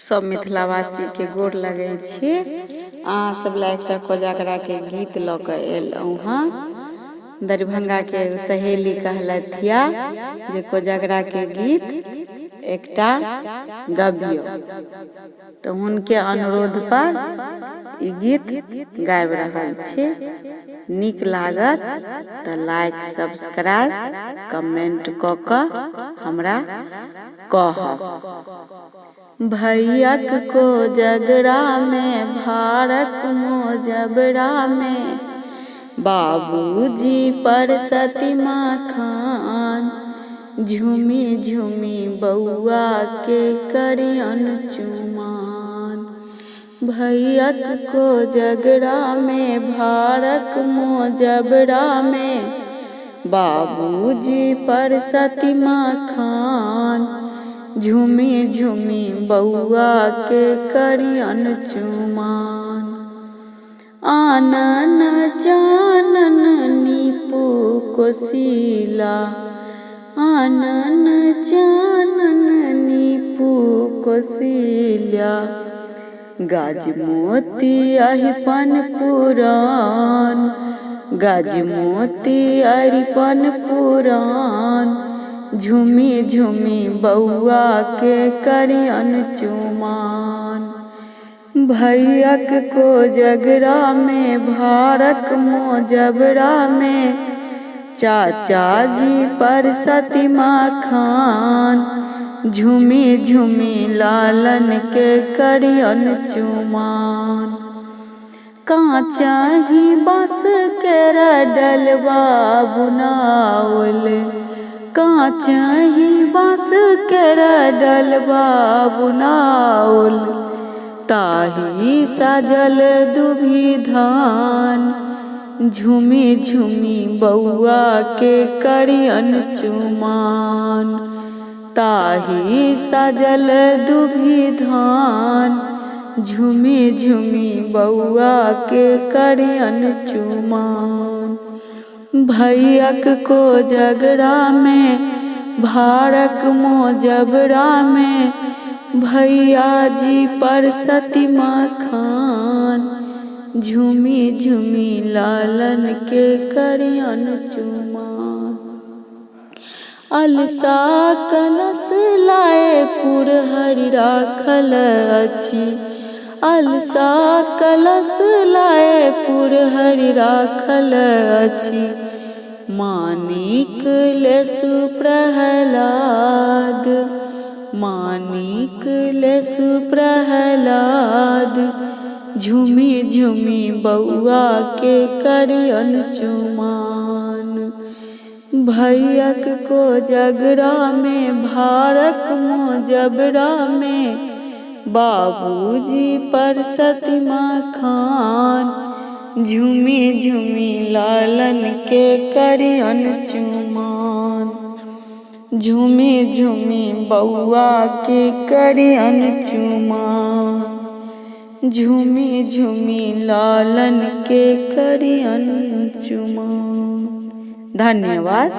सब मिथिलावासी के गोर लगै छी। अहाँ सब ला एकटा कोजागरा के गीत लऽ कऽ एलहुँ हँ। दरभंगा के सहेली कहलथिया जे कोजागरा के गीत एकटा गबियो, तो हुनके अनुरोध पर ई गीत गाबि रहल छी। नीक लागत तऽ लाइक सब्सक्राइब कमेंट कऽ कऽ हमरा कहब। भैयक कोजगरा में भारक मोजबरा में बाबूजी पर सतीमा खान झूमी झूमी बउआ के करियन चुमान। भैयक कोजगरा में भारक मोजबरा में बाबूजी पर सतीमा खान झूमी झूमी बउआ के करियन चुमान। आनन जानन नीपू कोसिला, आनन जानन नीपू कोसिला गाज मोती अहिपन पुराण, गाज मोती अरिपन पुराण झूमी झूमी बउआ के करियन चुमान। भैयक कोजगरा में भारक मोजबरा में चाचा जी पर सतीमा खान झूमी झूमी लालन के करियन चुमान। कांचा ही बांस के डलवा बुनावल, कांचा ही बांस के डलवा बुनावल ताही सजल दुभी धान झूमी झूमी बउआ के करियन चुमान। ताही सजल दुभी धान झूमी झूमी बउआ के करियन चुमान। भैयक कोजगरा में भारक मोजबरा में भैया जी पर सतीमा खान झूमी झूमी लालन के करियन चुमान। अलसा कलश लाए पुरहरि राखल अछि, अलसा कलश लाए पुरहरि राखल अछि मानिक लेसु प्रहलाद, मानिक लेसु प्रहलाद झूमी झूमी बउआ के करियन चुमान। भैयक कोजगरा में भारक मोजबरा में बाबूजी पर सतीमा खान झूमी झूमी लालन के करियन चुमान। झूमी झूमी बउआ के करियन चुमान, झूमी झूमी लालन के करियन चुमान। धन्यवाद।